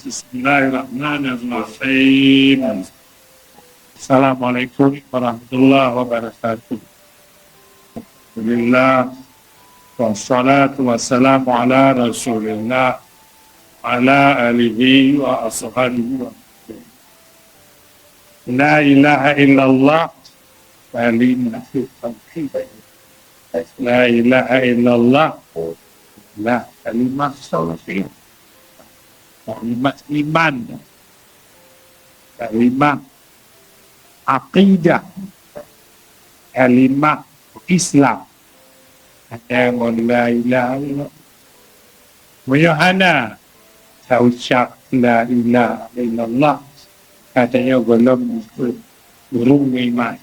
Bismillahirrahmanirrahim. Assalamualaikum warahmatullahi wabarakatuh. Alhamdulillah wassalatu wassalamu ala rasulillah ala alihi wa ashabihi. La ilaha illallah kalimatu tauhid. La ilaha illallah la kalimah tauhid. Kalimat iman, kalimat aqidah, kalimat Islam. Ada yang la ilaha illallah. Muyohana taucap la ilaha illallah. Katanya belum burung iman.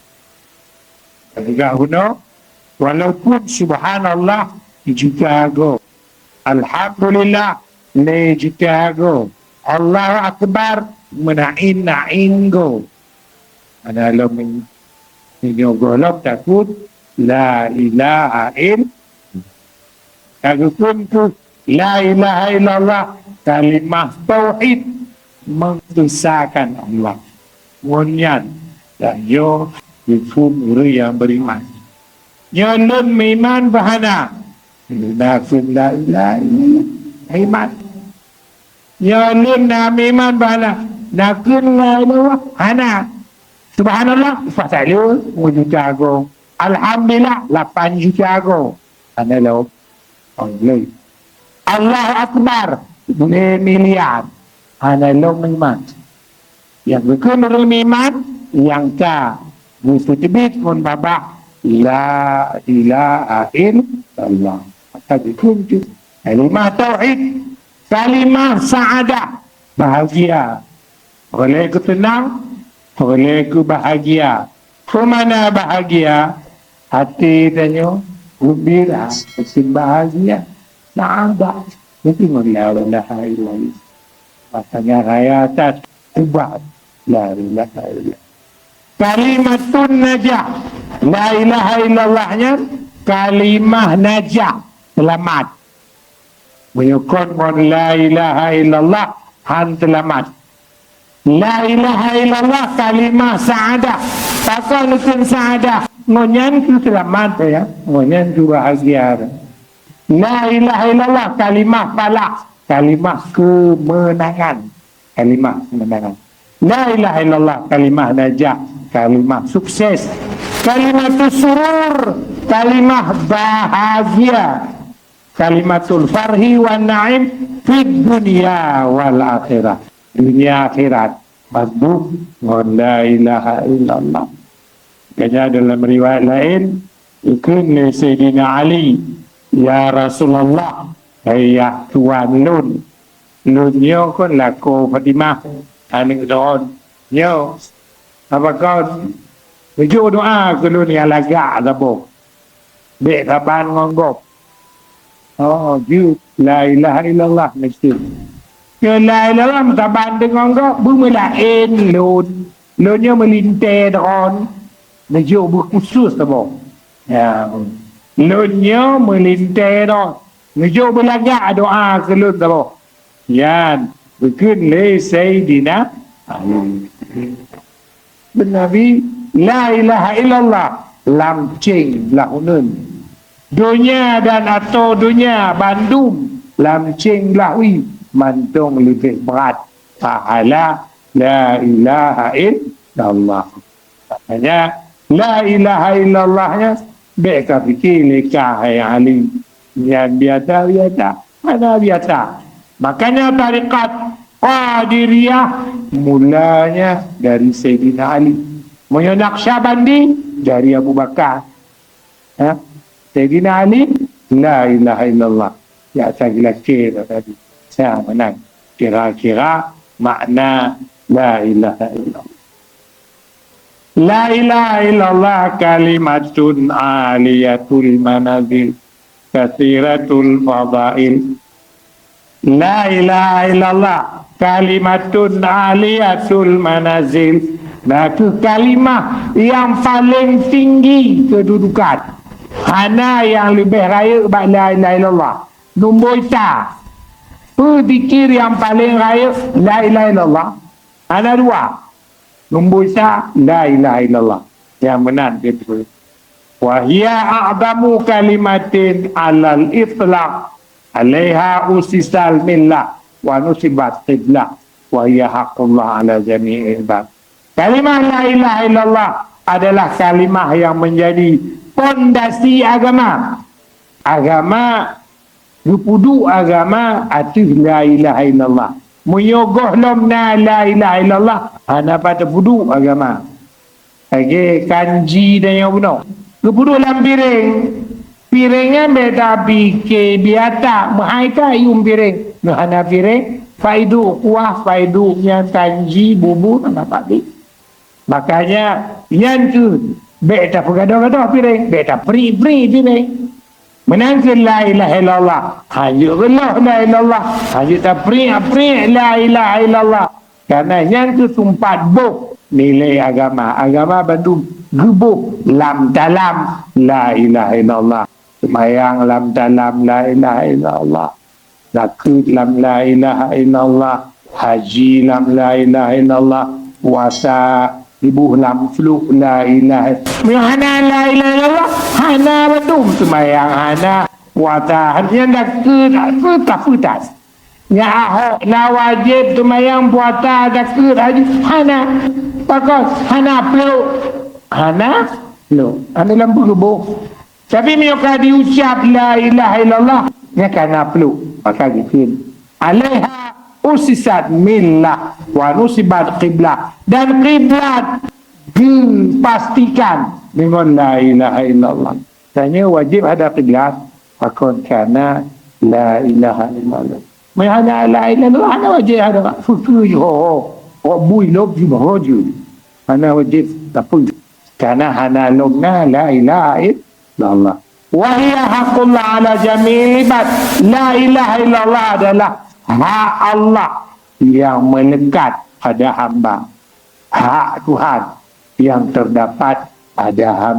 Juga huno, walaupun subhanallah juga go. Alhamdulillah ne jika go. Allahu Akbar menain go. Ada lo golok takut la ilaha illallah. Kagupun tu la ilaha illallah kalimah tauhid membesarkan Allah. Munyan dan yo hukum yang beriman. Yo nun iman bahana. Nakun la ilaha illallah iman. Ya luna iman bala nakun la ilaha hana subhanallah fasalu wujud jago alhamdulillah 8 juta jago ana lo Allah Allahu Akbar miliar ana lo iman yang bukan iman yang ka butuh tebit pun baba la ilaha illallah tadi kunci kalimah tauhid, kalimah saadah, bahagia. Boleh ku tenang, boleh ku bahagia. Kemana bahagia? Hati tanya, gembira, mesin bahagia. Tak ada. Itu la ilaha illallah. Makanya raya atas, ubah. La ilaha illallah. Kalimatun najah. La ilaha illallahnya, kalimah najah. Selamat. Menyukun mon la ilaha illallah han selamat. La ilaha illallah kalimah saadah. Takkan nukun saadah. Ngonyan tu selamat ya. Ngonyan tu bahagia. La ilaha illallah kalimah falak. Kalimah kemenangan. Kalimah kemenangan. La ilaha illallah kalimah najah. Kalimah sukses. Kalimah surur. Kalimah bahagia. Kalimatul farhi wan na'im fid dunya wal akhirah. Dunia akhirat masbuk la ilaha illallah. Kaya dalam riwayat lain ikut Sayyidina Ali, ya Rasulullah, ayah tuan Nun. Nun nyo kon lako Fatimah aning doon. Nyo apa kau meju doa ke Nun ya lagak dabo. Bek taban ngonggop. Oh, you la ilaha illallah mesti. Ya la ilaha mataban dengan kau bumelain lun. Lunnya melintai don. Nejo berkhusus tabo. Ya. Lunnya melintai don. Nejo belagak doa ke lun tabo. Yan, bikin le Sayyidina Ali. Benabi la ilaha illallah lam cing lahunun. Dunia dan atau dunia Bandung lamcing lawi mantung lebih berat pahala la ilaha illallah. Makanya la ilaha illallahnya beka fikir leka hai Ali yang biasa mana biasa. Makanya tarikat Qadiriyah mulanya dari Sayyidina Ali. Moyo Naqsyabandi dari Abu Bakar. Sayyidina Ali, la ilaha illallah. Ya, saya kira tadi. Saya menang. Kira-kira makna la ilaha illallah. La ilaha illallah kalimatun aliyatul manazil. Kathiratul fadail. La ilaha illallah kalimatun aliyatul manazil. Nah, itu kalimah yang paling tinggi kedudukan. Hana yang lebih raya la ilaha illallah. Nombor ta. Zikir yang paling raya la ilaha illallah. Ada dua. Nombor satu la ilaha illallah. Yang menang itu. Wa hiya a'zamu kalimatin 'alal itlaq 'alaiha usisal millah wa nusibat qiblah wa hiya haqqullah 'ala jami'il ibad. Kalimah la ilaha illallah adalah kalimah yang menjadi pondasi agama. Agama Rupudu agama atif la ilaha illallah. Menyogoh lomna la ilaha illallah. Hana pada pudu agama. Okay, kanji dan yang benar. Rupudu dalam piring. Piringnya beda bike biata. Mahaika yung piring. Hana piring. Faidu kuah, faidu yang kanji, bubur, apa lagi. Makanya, yang tu. Beda pegadah-gadah piring. Beda peri-peri piring. Menangkan la ilaha illallah. Hanya Allah la ilallah. Hanya tak peri-peri la ilaha illallah. Karena yang tu sumpat buh nilai agama. Agama bantu gebuh lam dalam la ilaha illallah. Semayang lam dalam la ilaha illallah. Zakut lam la ilaha illallah. Haji lam la ilaha illallah. Puasa ibu lam fluk la ilaha hana la ilaha illallah. Hana betul semayang hana puasa yang dah putas ya ahok la wajib semayang puasa dah haji hana pakos hana peluk hana lampu gebuh tapi mereka diucap la ilaha illallah ya kena peluk maka gitu alaiha usisat millah wa nusibat qiblah dan qiblat dipastikan dengan la ilaha illallah. Tanya wajib ada qiblat fakon kana la ilaha illallah. Mana la ilaha illallah ana wajib ada futu ho bui lob di boju. Ana wajib tapi kana hana lobna la ilaha illallah. Wa hiya haqqullah ala jami'il ibad. La ilaha illallah adalah hak Allah yang melekat pada hamba. Hak Tuhan yang terdapat pada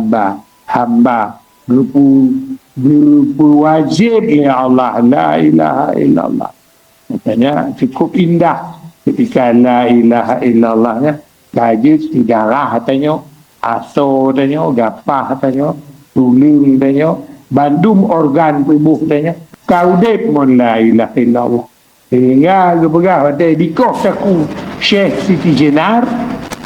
hamba berwajib ya Allah la ilaha illallah. Makanya cukup indah ketika la ilaha illallahnya gaji darah katanya aso katanya gapah katanya tuling katanya bandum organ tubuh katanya kaudep mon la ilaha illallah. Sehingga gepegah pada dikoh saku Syekh Siti Jenar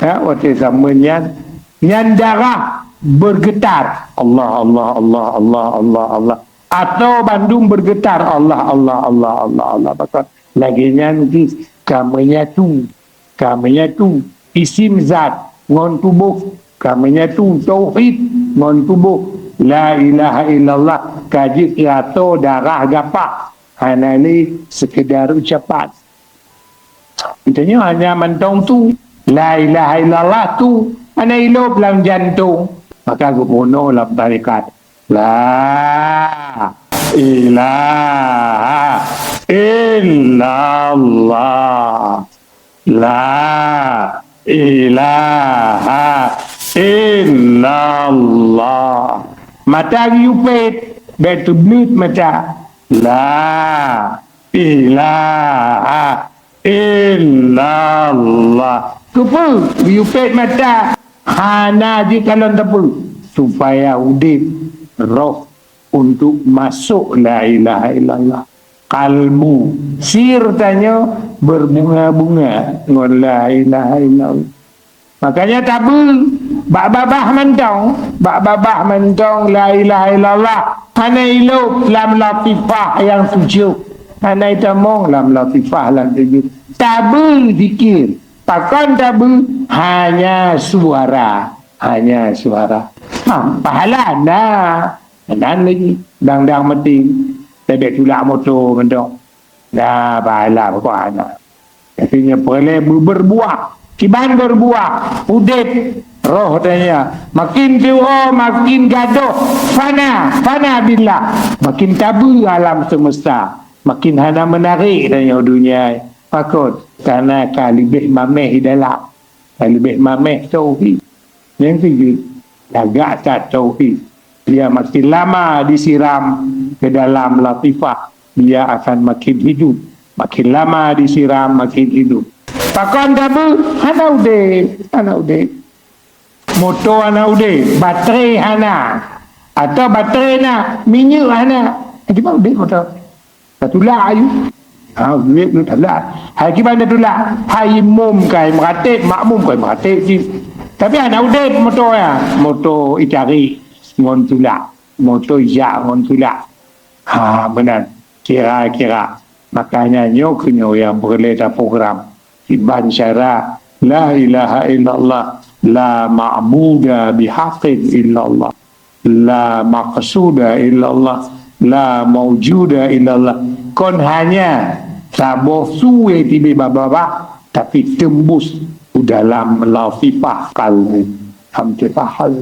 waktu zamannya yang darah bergetar Allah Allah Allah Allah Allah Allah atau bandung bergetar Allah Allah Allah Allah Allah bahkan lagi nanti kamanya tu isim zat ngon tubuh kamanya tu tauhid ngon tubuh la ilaha illallah kaji atau darah gapak hanya ni sekedar ucapan itanya hanya mentong tu la ilaha illallah tu ana ilop dalam jantung maka gumono dalam tarikat la ilaha illallah la ilaha illallah mata yupet betu blut mata la ilaha illallah kupu yupet mata hana di kalan tepu supaya udip roh untuk masuk la ilaha illallah kalbu sirtanya berbunga-bunga dengan la ilaha illallah makanya tabu babah mentong la ilaha illallah hana iluk lam latifah yang tujuh hana itamong lam latifah lam tujuh tabu zikir takkan tabu hanya suara pahala dan lagi dang mati tebek tulak motor mendok dah pahala apa katanya boleh berbuah kiban berbuah udip roh tanya makin tua makin gaduh fana billah makin tabu alam semesta makin hana menarik tanya dunia pakut karena kalibih mameh dalam kalibih mameh tauhid yang tinggi agak tak tauhid dia makin lama disiram ke dalam latifah dia akan makin hidup Makin lama disiram, makin hidup. Pakon dabu, hana ude. Motor hana ude, baterai hana. Atau baterai na, minyak hana. Gimana ude motor? Tatulah ayu. Duit tu tak lah. Hai gimana tu lah? Hai mum kai meratip, makmum kai meratip. Tapi anak ude motor ya. Motor itari, ngon tulak. Motor ijak, ngon tulak. Benar. Kira-kira. Makanya nyoknya yang berleda program Iban syara la ilaha illallah la ma'buda bihaqqin illallah la maqsuda illallah la mawjuda illallah. Kon hanya saboh suwe tibi baba tapi tembus dalam lafifah kalbu hamtifahal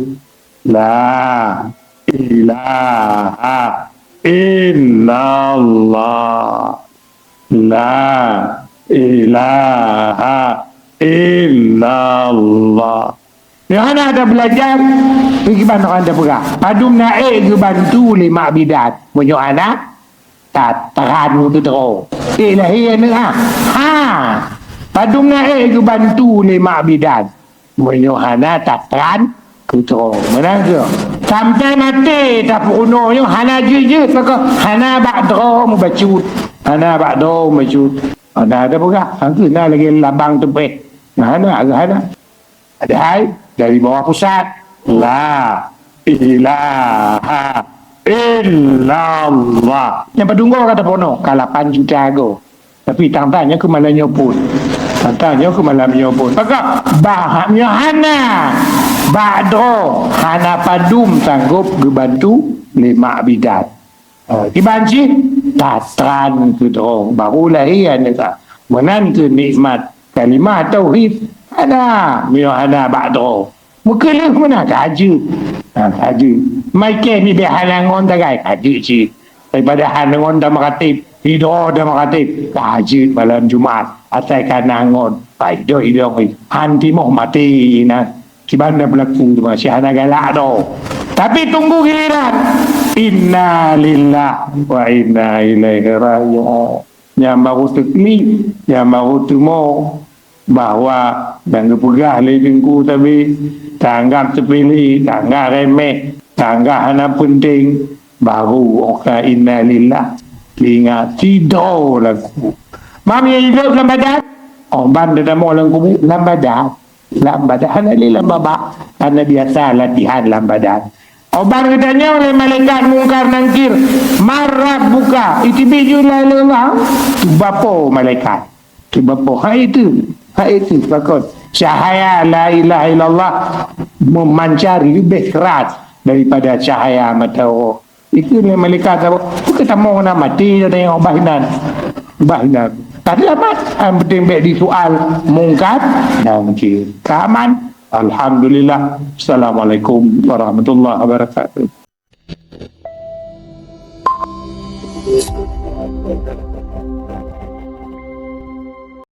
la ilaha illallah la ilaha illallah. Yang mana ada belajar pergi mana anda perah padum naik ke bantu lima bidat punya anak tak teran tu terus ilahi ni padum naik ke bantu lima bidat punya anak tak teran tu terus mana ke sampai mati tak punonya hana je maka hana bakdro membacut hana bakdro membacut ada perah aku nak lagi labang tepeh hana ada hai dari bawah pusat la ilaha illallah yang pedunggo kata pono kalapan juta go tapi tantanya ke malah nyopun maka bahannya hana ba'dro hana padum sanggup gebantu lima bidat dibanci tatran ke dong barulah ia neka menantu nikmat kalimah tauhid ada hana ba'dro mukilih mana kaji mai ke mi be halangon dagai kaji ci daripada halangon dah makatib hidup dah makatib kaji malam Jumaat atai kanangon paido idong hanti mau mati na kibanda berlaku masih hana galak do tapi tunggu giliran inna lillahi wa inna ilaihi raji'un yang baru tekni yang baru tumo bahwa dan kepegah lejengku tapi tanggap sepilih tanggap remeh tanggap hana penting baru oka inna lillah ingat tidur lagu mami yang hidup dalam badan ban dalam orang kubu dalam badan hana lillah baba karena biasa latihan dalam badan oban katanya oleh malaikat mungkar nangkir marah buka itibiju lalala tu bapo malaikat tu bapo hai itu bakot cahaya la ilaha illallah memancari lebih keras daripada cahaya matahari itu ni malaikat apa kita mau nak mati ada yang bahinan tadi apa yang penting baik di soal mungkar dan nakir keaman alhamdulillah. Assalamualaikum warahmatullahi wabarakatuh.